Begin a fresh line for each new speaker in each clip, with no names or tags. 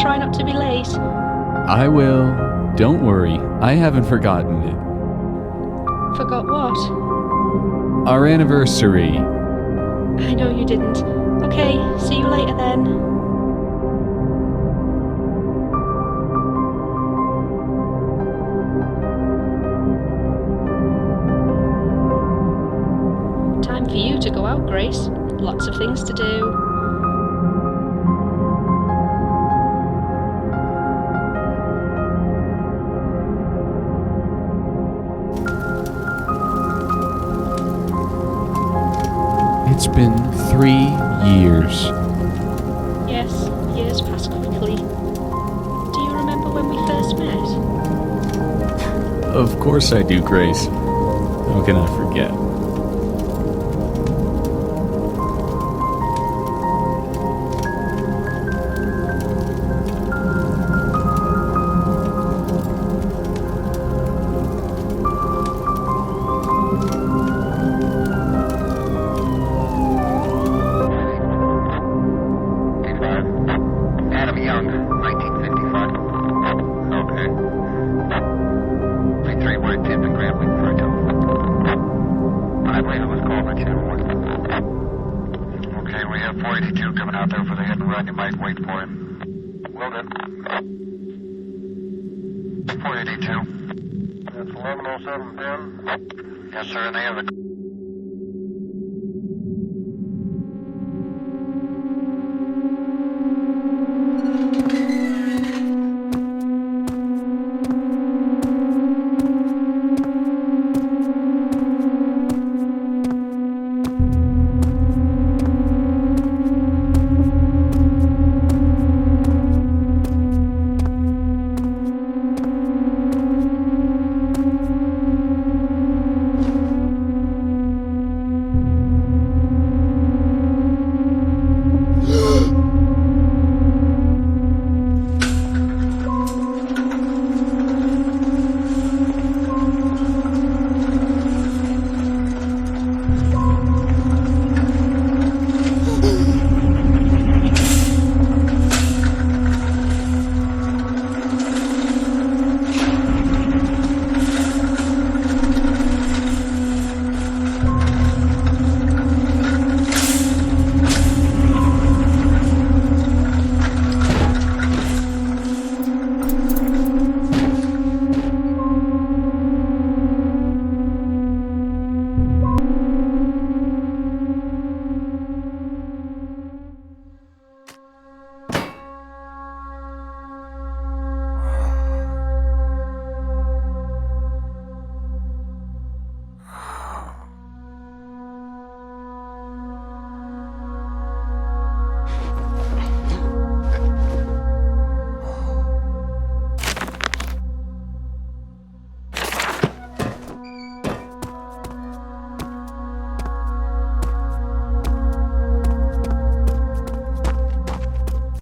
try not to be late.
I will. Don't worry, I haven't forgotten it.
Forgot what?
Our anniversary.
I know you didn't. Okay, see you later then. Time for you to go out, Grace. Lots of things to do.
It's been 3 years.
Yes, years pass quickly. Do you remember when we first met?
Of course I do, Grace. How can I forget?
Yes, sir, and they have the...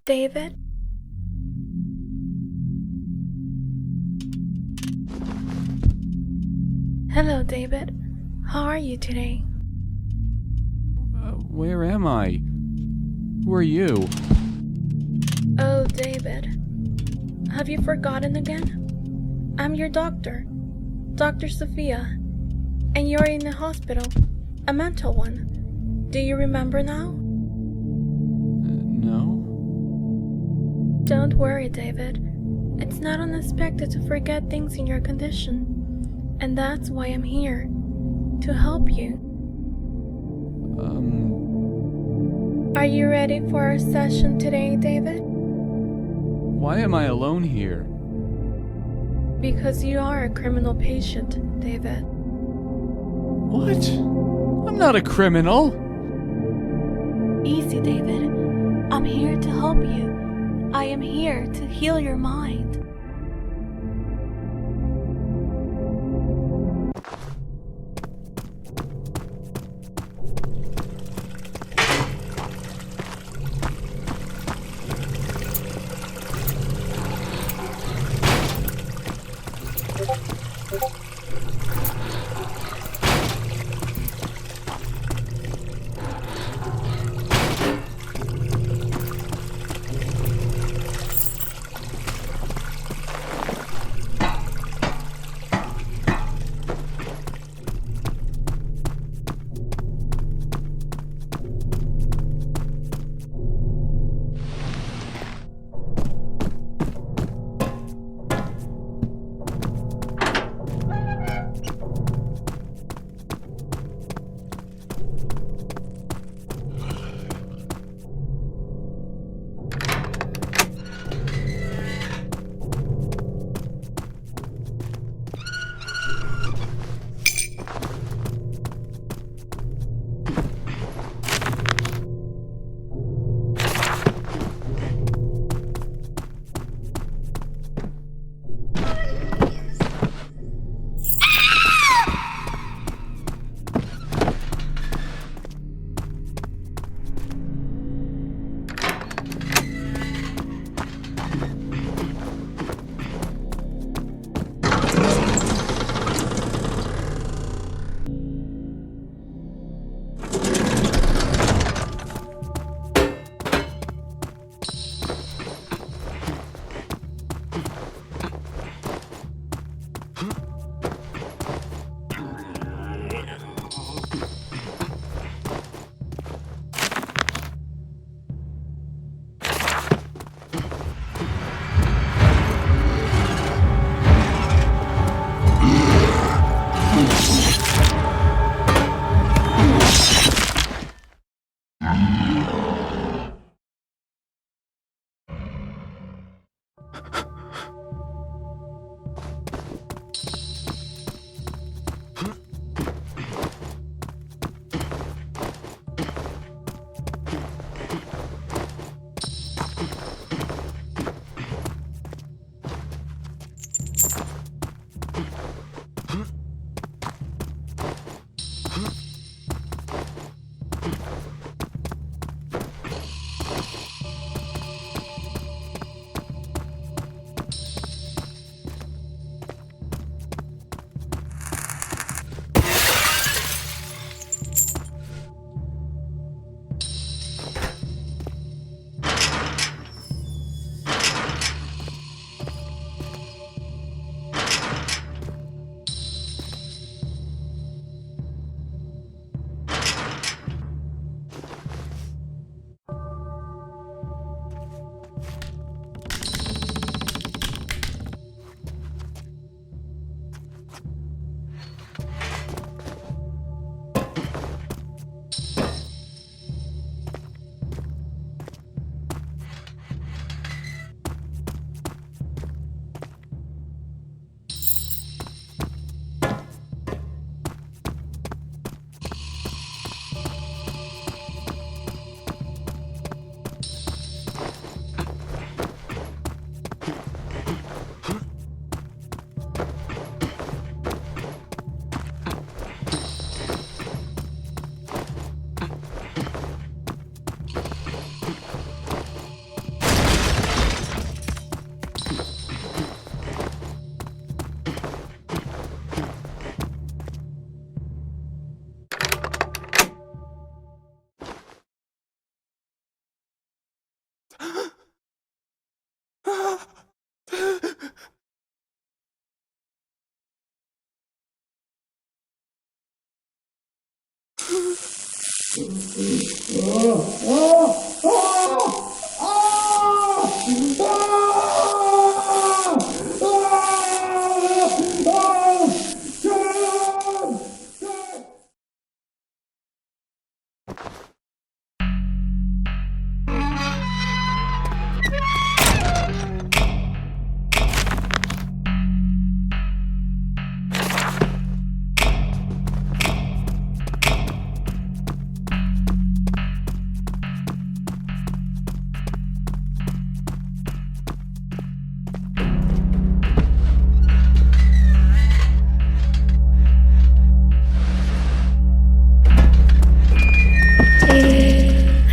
David? Hello, David. How are you today?
Where am I? Who are you?
Oh, David. Have you forgotten again? I'm your doctor, Dr. Sophia, and you're in a hospital, a mental one. Do you remember now?
No.
Don't worry, David. It's not unexpected to forget things in your condition, and that's why I'm here, to help you. Are you ready for our session today, David?
Why am I alone here?
Because you are a criminal patient, David.
What? I'm not a criminal.
Easy, David. I'm here to help you. I am here to heal your mind.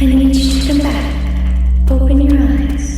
I need you to come back. Open your eyes.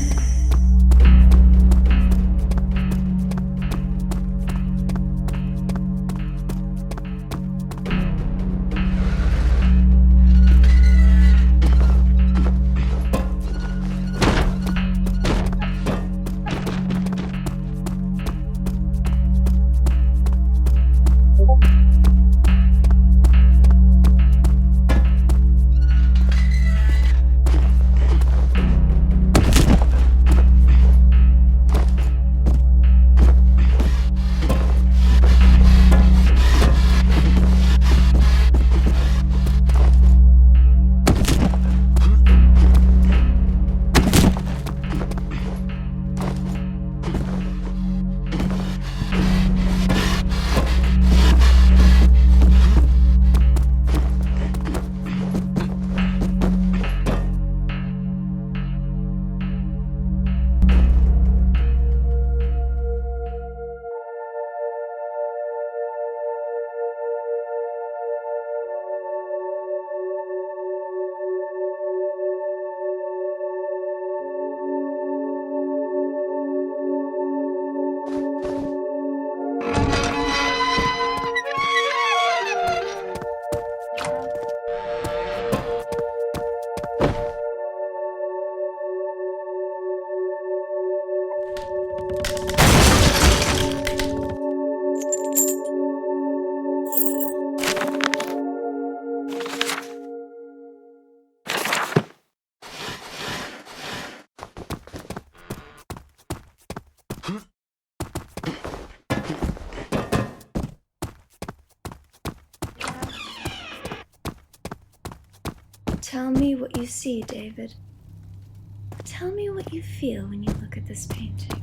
Tell me what you see, David. Tell me what you feel when you look at this painting.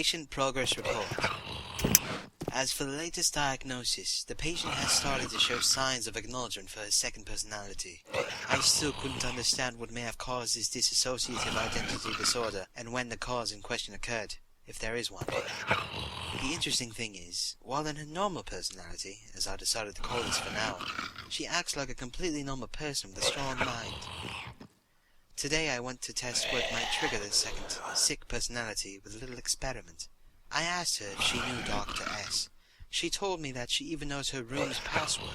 Patient Progress Report. As for the latest diagnosis, the patient has started to show signs of acknowledgement for his second personality. I still couldn't understand what may have caused this dissociative identity disorder and when the cause in question occurred, if there is one. The interesting thing is, while in her normal personality, as I decided to call this for now, she acts like a completely normal person with a strong mind. Today I went to test what might trigger this second sick personality with a little experiment. I asked her if she knew Dr. S. She told me that she even knows her room's password.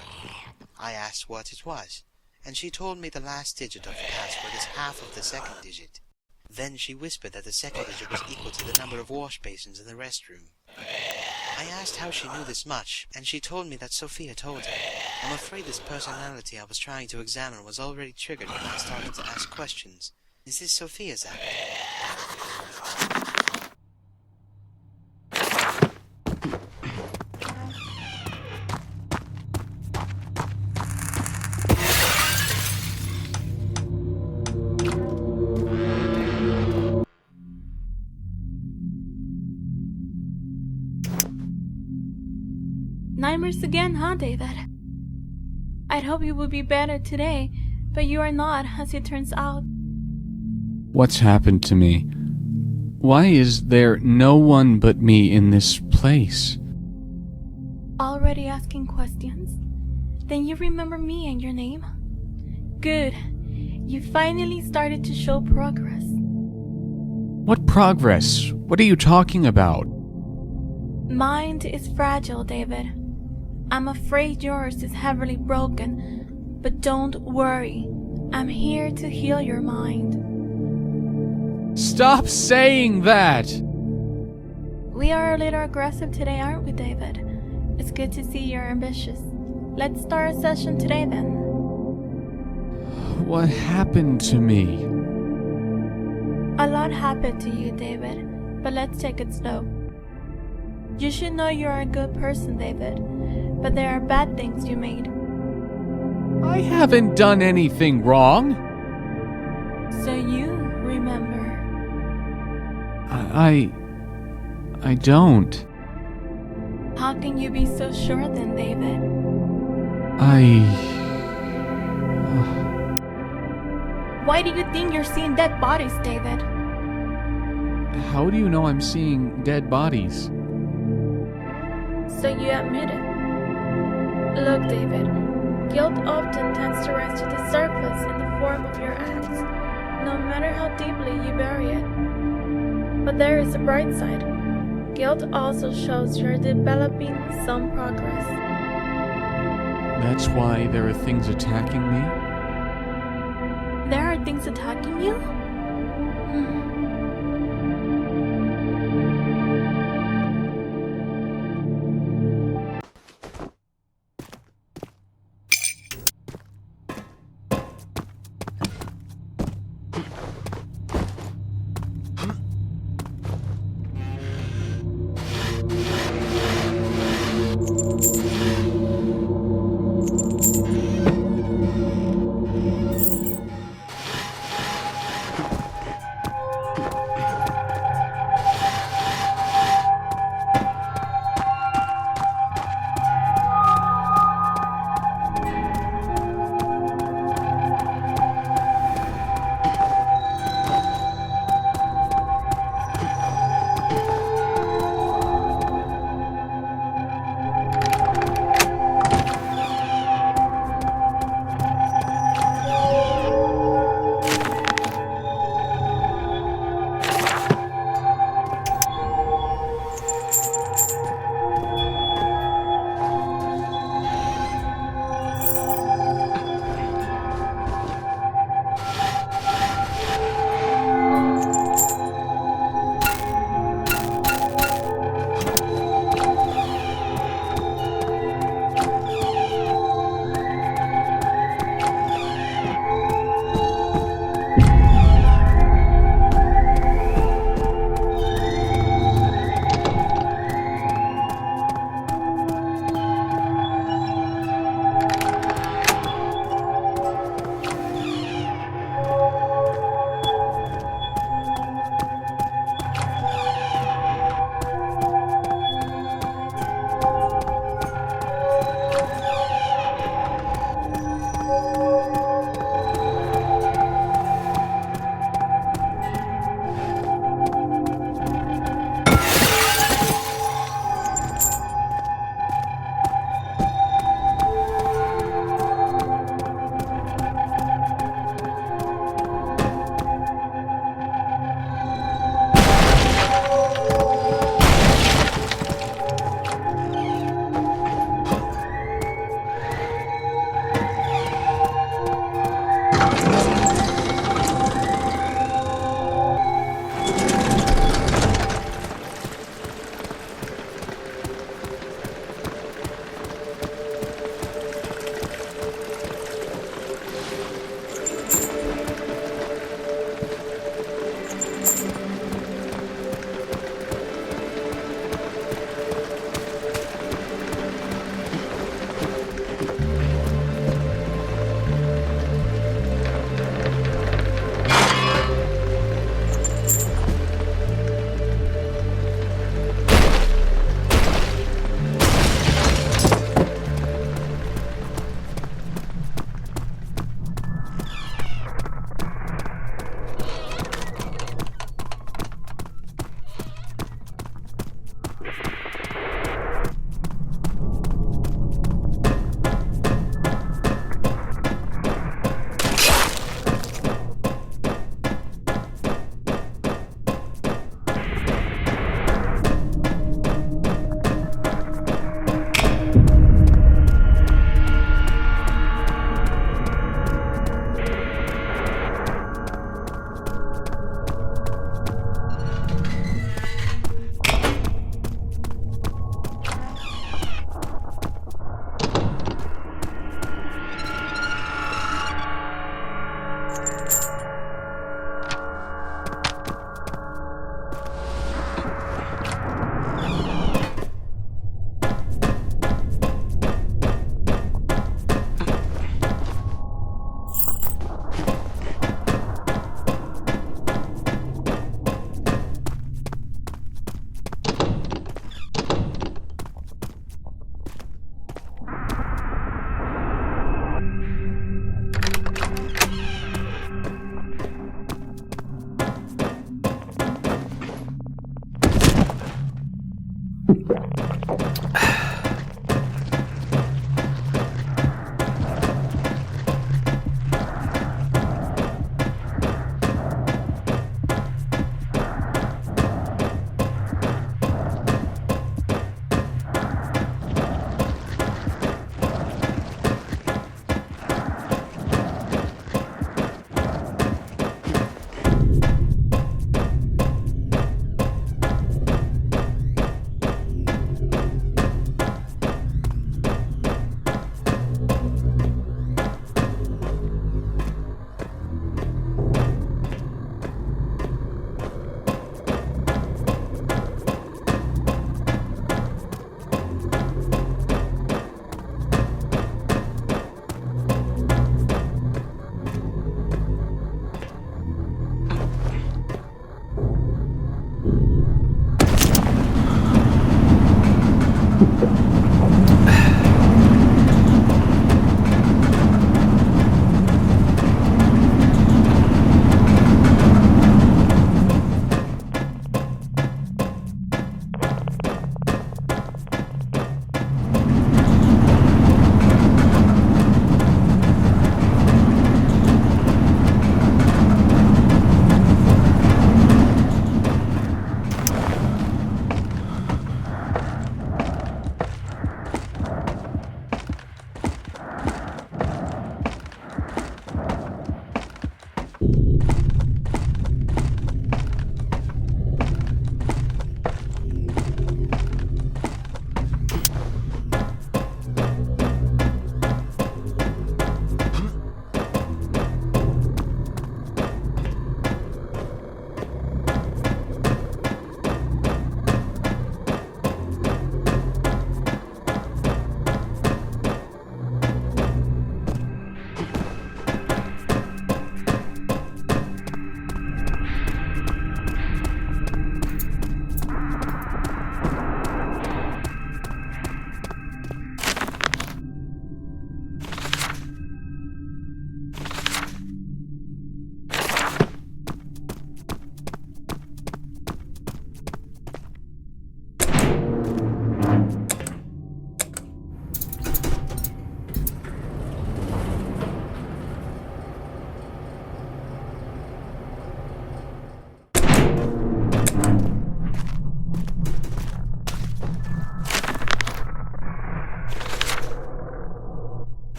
I asked what it was, and she told me the last digit of the password is half of the second digit. Then she whispered that the second digit was equal to the number of wash basins in the restroom. I asked how she knew this much, and she told me that Sophia told her. I'm afraid this personality I was trying to examine was already triggered when I started to ask questions. Is this Sophia's act?
Nightmares again, huh, David? I'd hope you would be better today, but you are not, as it turns out.
What's happened to me? Why is there no one but me in this place?
Already asking questions? Then you remember me and your name? Good. You finally started to show progress.
What progress? What are you talking about?
Mind is fragile, David. I'm afraid yours is heavily broken, but don't worry. I'm here to heal your mind.
Stop saying that!
We are a little aggressive today, aren't we, David? It's good to see you're ambitious. Let's start a session today, then.
What happened to me?
A lot happened to you, David, but let's take it slow. You should know you're a good person, David, but there are bad things you made.
I haven't done anything wrong.
So you remember.
I don't.
How can you be so sure then, David? Why do you think you're seeing dead bodies, David?
How do you know I'm seeing dead bodies?
So you admit it. Look, David, guilt often tends to rise to the surface in the form of your acts, no matter how deeply you bury it. But there is a bright side. Guilt also shows you're developing some progress.
That's why there are things attacking me?
There are things attacking you?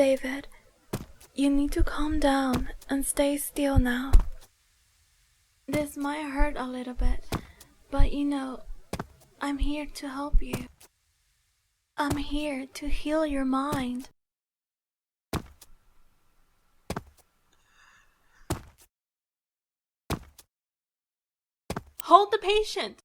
David, you need to calm down and stay still now. This might hurt a little bit, but you know, I'm here to help you. I'm here to heal your mind. Hold the patient!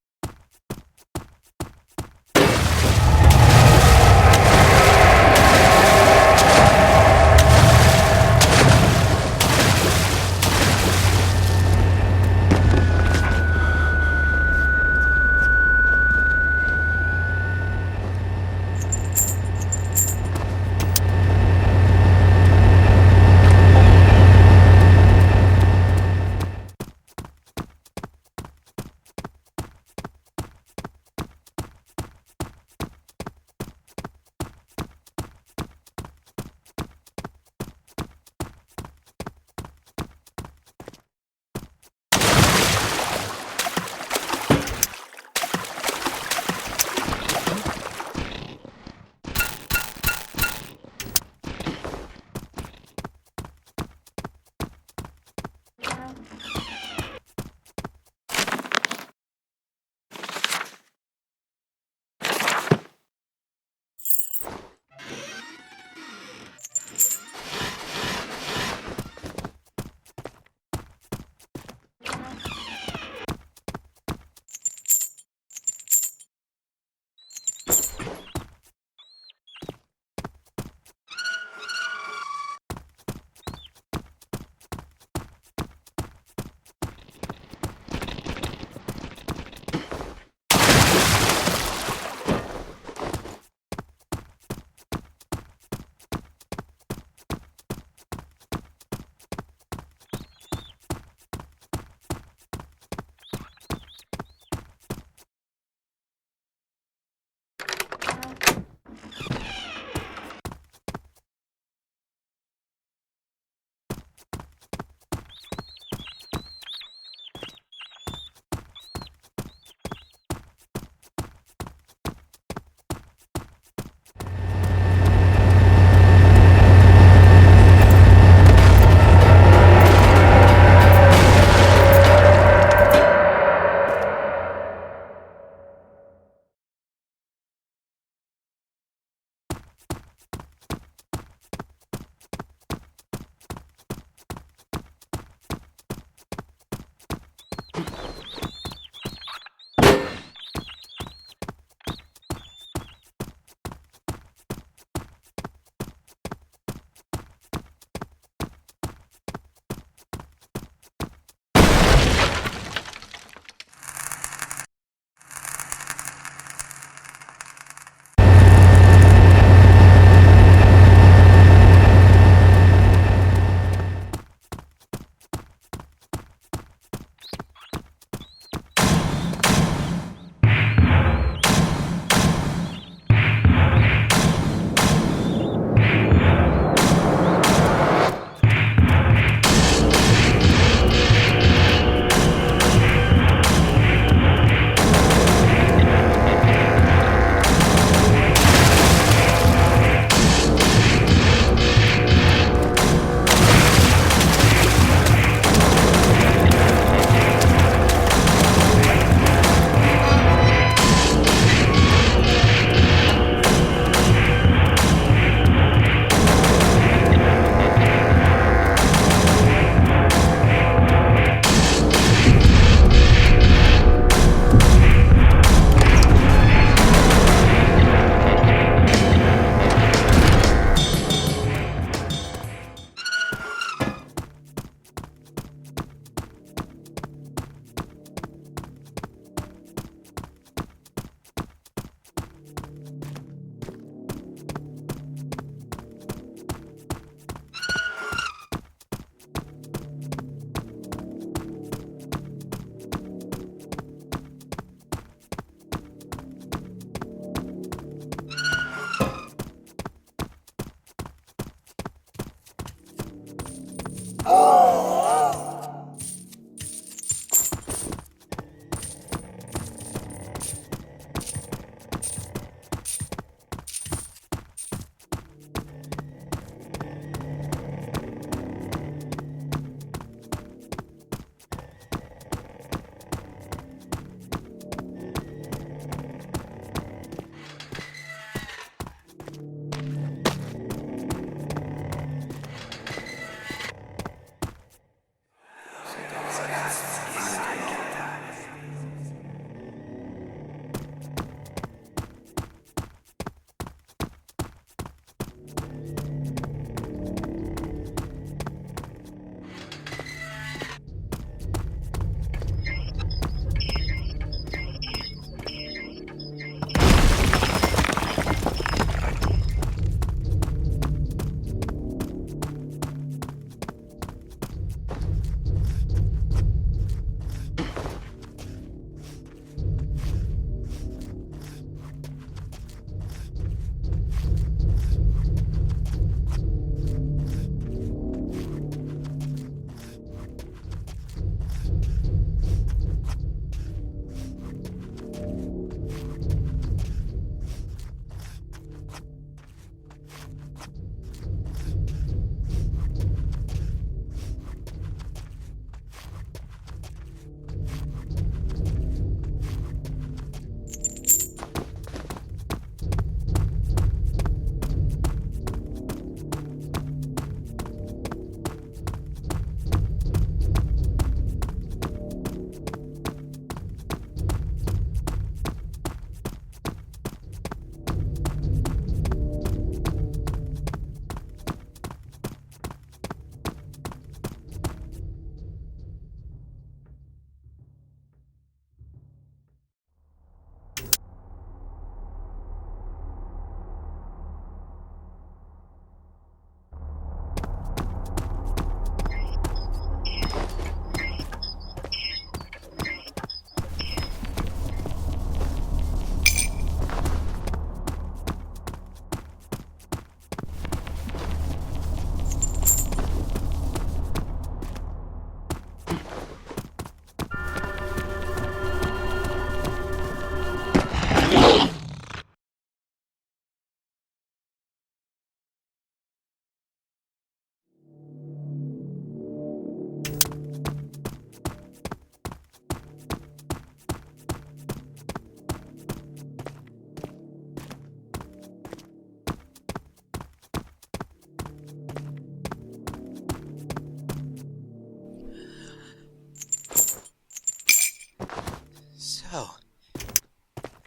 So,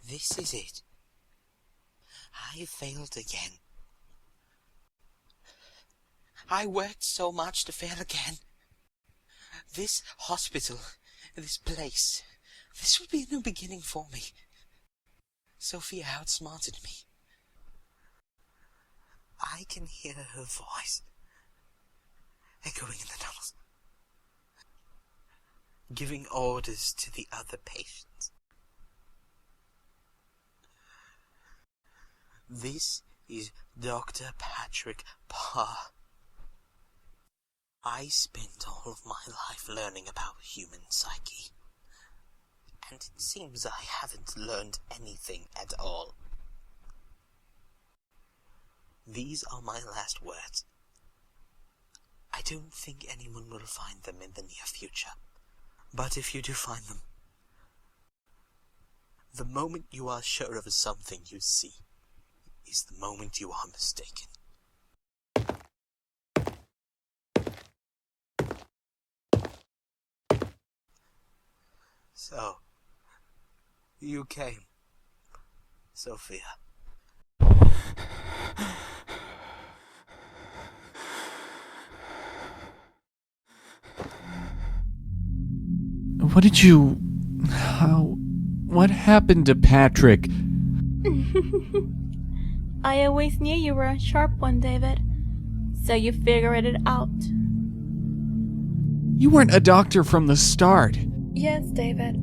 this is it. I failed again. I worked so much to fail again. This hospital, this place, this would be a new beginning for me. Sophia outsmarted me. I can hear her voice echoing in the tunnels, giving orders to the other patients. This is Dr. Patrick Parr. I spent all of my life learning about human psyche, and it seems I haven't learned anything at all. These are my last words. I don't think anyone will find them in the near future. But if you do find them, the moment you are sure of something you see is the moment you are mistaken. So, you came, Sophia.
What did you... How... What happened to Patrick?
I always knew you were a sharp one, David. So you figured it out.
You weren't a doctor from the start.
Yes, David.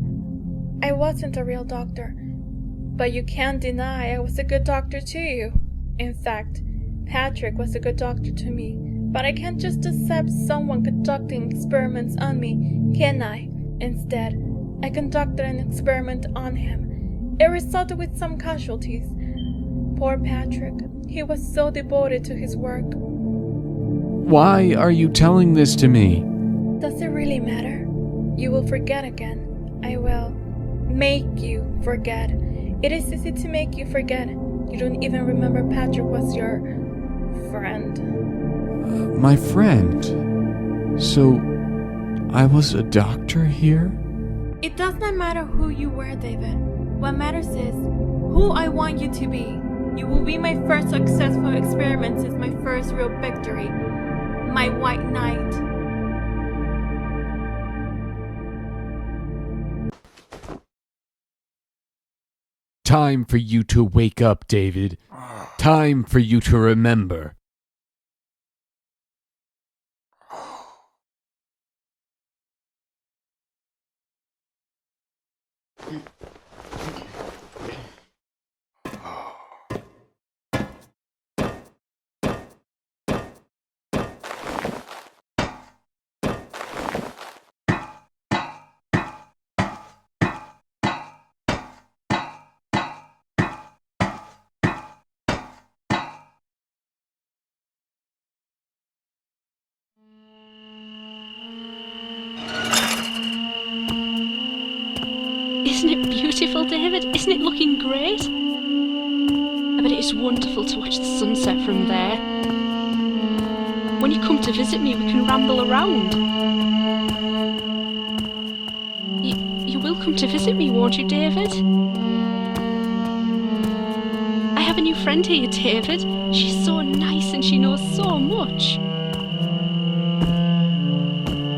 I wasn't a real doctor. But you can't deny I was a good doctor to you. In fact, Patrick was a good doctor to me. But I can't just accept someone conducting experiments on me, can I? Instead, I conducted an experiment on him. It resulted with some casualties. Poor Patrick. He was so devoted to his work.
Why are you telling this to me?
Does it really matter? You will forget again. I will make you forget. It is easy to make you forget. You don't even remember Patrick was your friend.
My friend? So, I was a doctor here?
It does not matter who you were, David. What matters is who I want you to be. You will be my first successful experiment since my first real victory. My white knight.
Time for you to wake up, David. Time for you to remember.
Isn't it beautiful, David? Isn't it looking great? I bet it is wonderful to watch the sunset from there. When you come to visit me, we can ramble around. You will come to visit me, won't you, David? I have a new friend here, David. She's so nice and she knows so much.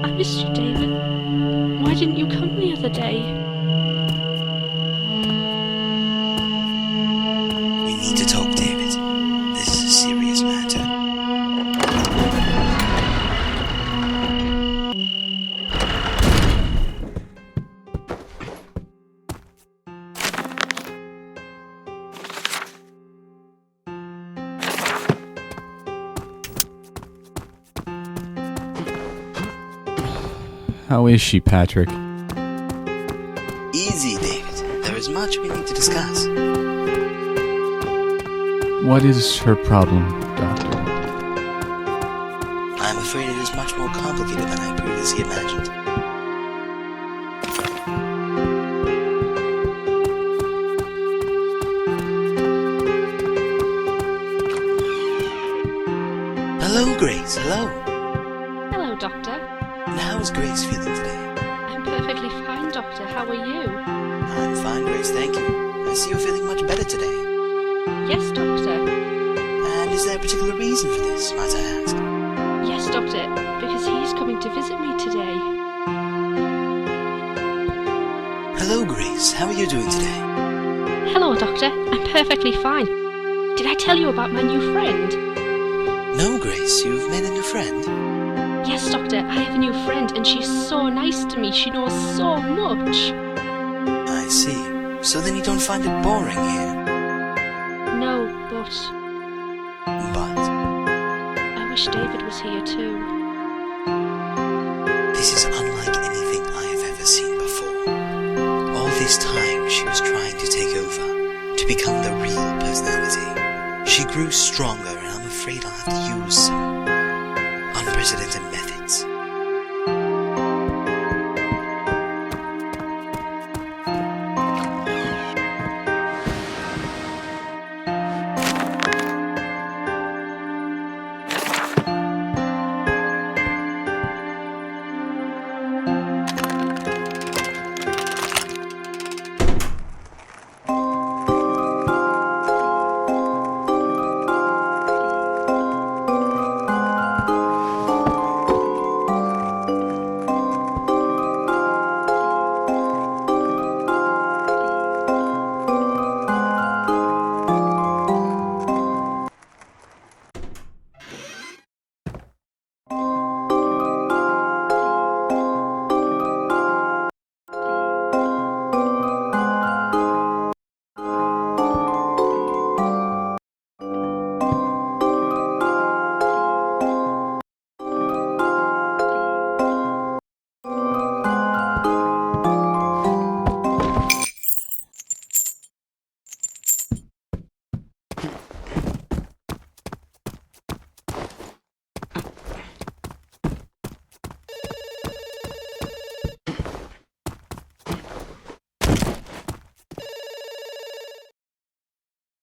I missed you, David. Why didn't you come the other day?
We need to talk, David. This is a serious matter.
How is she, Patrick?
Easy, David. There is much we need to discuss.
What is her problem, Doctor?
I'm afraid it is much more complicated than I previously imagined. Hello, Grace. Hello.
Hello, Doctor.
How is Grace feeling today?
I'm perfectly fine, Doctor. How are you?
I'm fine, Grace, thank you. I see you're feeling much better today.
Yes, Doctor.
And is there a particular reason for this, might I ask?
Yes, Doctor, because he's coming to visit me today.
Hello, Grace. How are you doing today?
Hello, Doctor. I'm perfectly fine. Did I tell you about my new friend?
No, Grace. You've made a new friend?
Yes, Doctor, I have a new friend and she's so nice to me. She knows so much.
I see. So then you don't find it boring here?
No, but
But
I wish David was here too.
this is unlike anything I have ever seen before. All this time she was trying to take over, to become the real personality. She grew stronger and I'm afraid I'll have to use some unprecedented methods.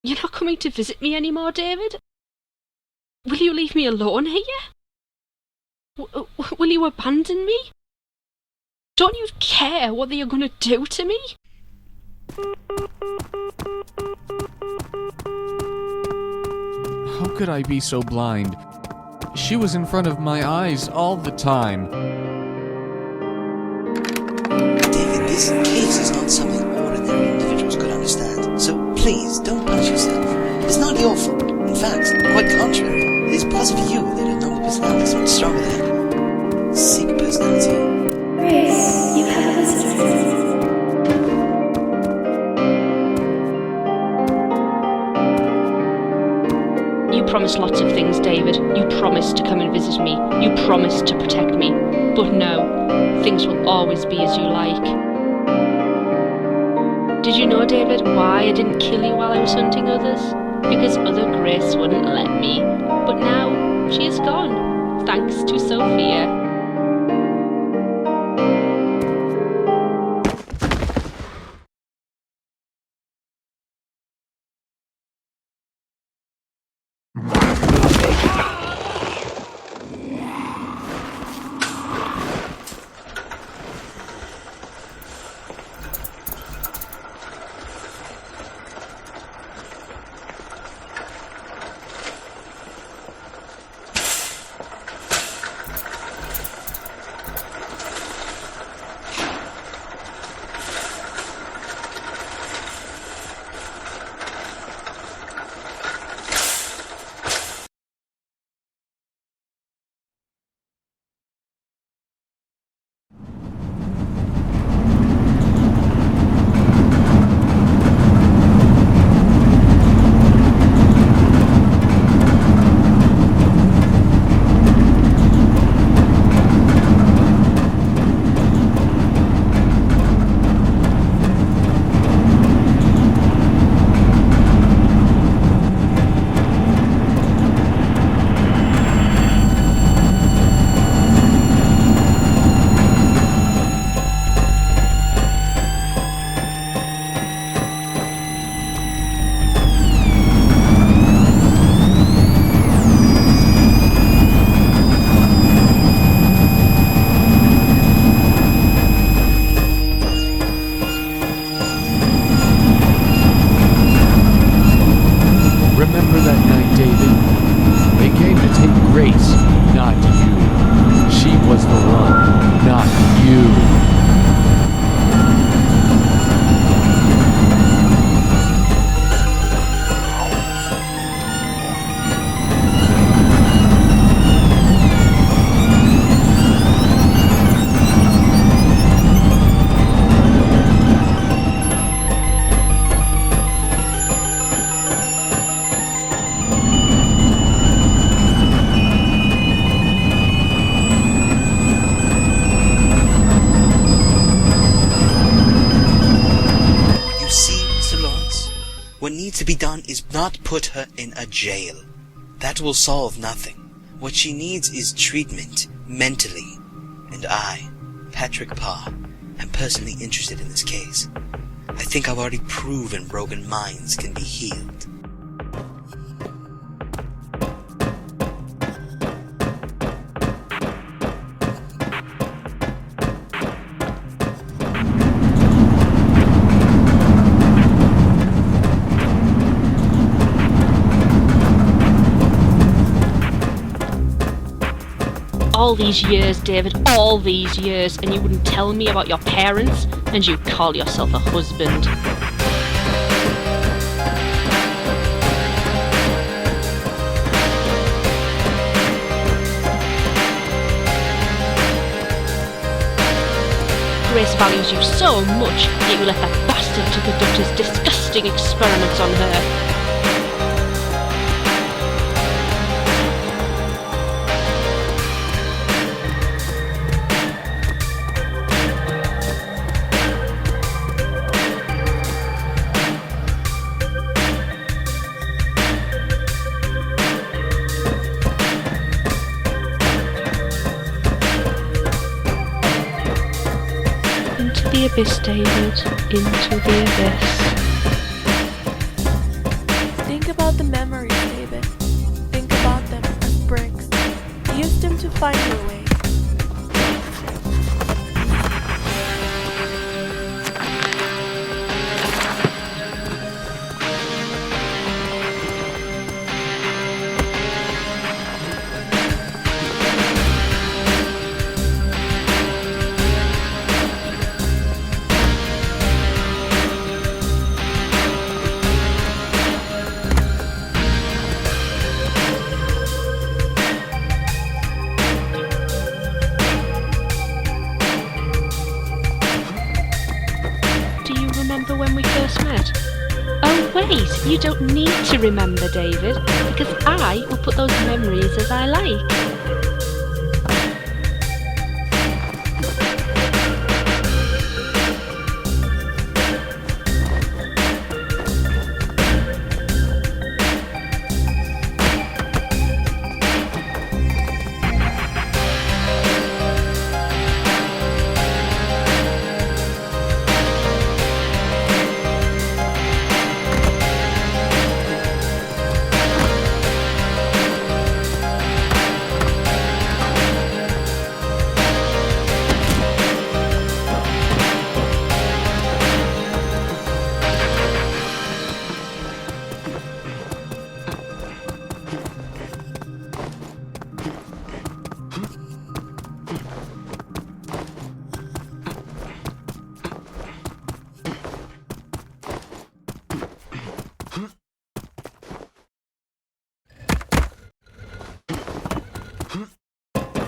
You're not coming to visit me anymore, David? Will you leave me alone here? Will you abandon me? Don't you care what they are going to do to me?
How could I be so blind? She was in front of my eyes all the time.
David, this case is not something ordinary individuals could understand. So please, don't punish yourself. It's not your fault. In fact, quite contrary. It is because of you that a normal personality is much stronger than a sick personality.
Grace, you have a visitor.
You promised lots of things, David. You promised to come and visit me. You promised to protect me. But no, things will always be as you like. Did you know, David, why I didn't kill you while I was hunting others? Because other Grace wouldn't let me. But now, she is gone, thanks to Sophia.
Grace, not you. She was the one, not you.
What needs to be done is not put her in a jail. That will solve nothing. What she needs is treatment, mentally. And I, Patrick Parr, am personally interested in this case. I think I've already proven broken minds can be healed.
All these years, David, all these years, and you wouldn't tell me about your parents, and you call yourself a husband. Grace values you so much that you let that bastard to conduct his disgusting experiments on her. Into the abyss, David. Into the abyss.
Think about the memories, David. Think about them as bricks. Use them to find your way.
Remember when we first met? Oh wait, you don't need to remember, David, because I will put those memories as I like.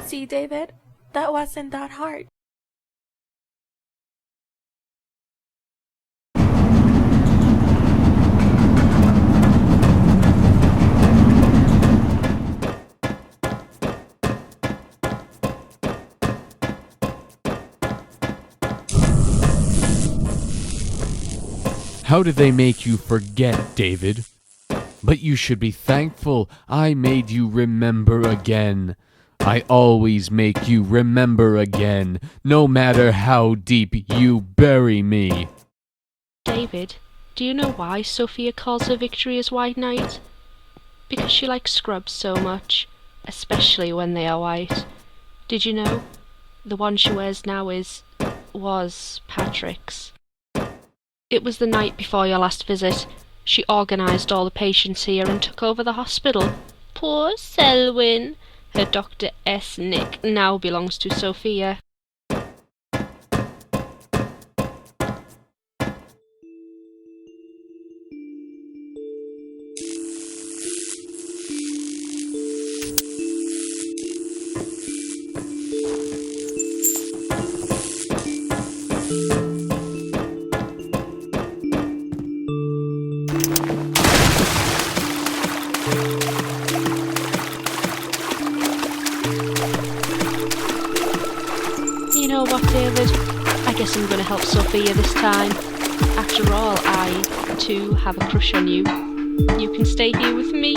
See, David? That wasn't that hard.
How did they make you forget, David? But you should be thankful I made you remember again. I always make you remember again, no matter how deep you bury me.
David, do you know why Sophia calls her victorious white knight? Because she likes scrubs so much, especially when they are white. Did you know? The one she wears now was Patrick's. It was the night before your last visit. She organised all the patients here and took over the hospital. Poor Selwyn. Her Dr. S. Nick now belongs to Sophia. You know what, David? I guess I'm gonna help Sophia this time. After all, I, too, have a crush on you. You can stay here with me.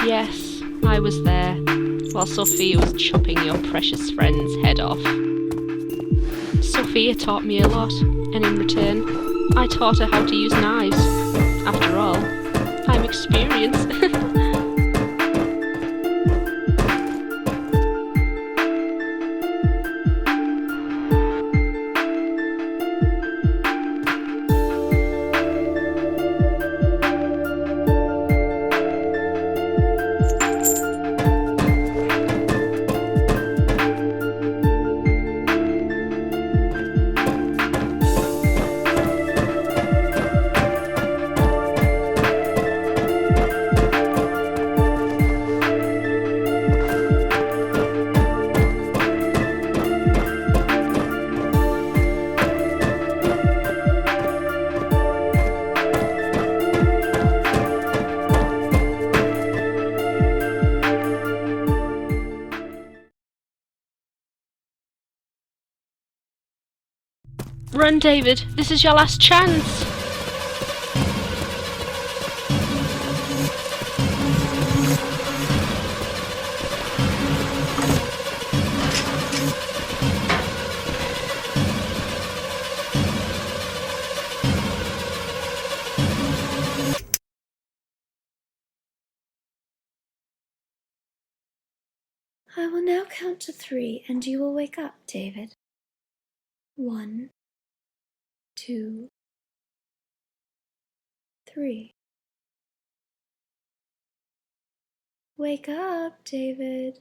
Yes, I was there, while Sophia was chopping your precious friend's head off. Sophia taught me a lot, and in return, I taught her how to use knives. After all, I'm experienced. Run, David. This is your last chance.
I will now count to 3 and you will wake up, David. 1, 2, 3. Wake up, David.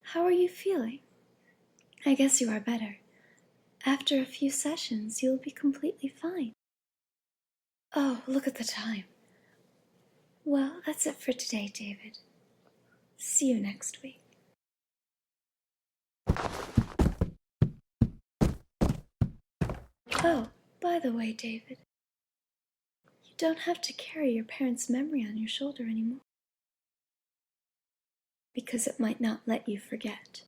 How are you feeling? I guess you are better. After a few sessions, you'll be completely fine. Oh, look at the time. Well, that's it for today, David. See you next week. Oh, by the way, David, you don't have to carry your parents' memory on your shoulder anymore, because it might not let you forget.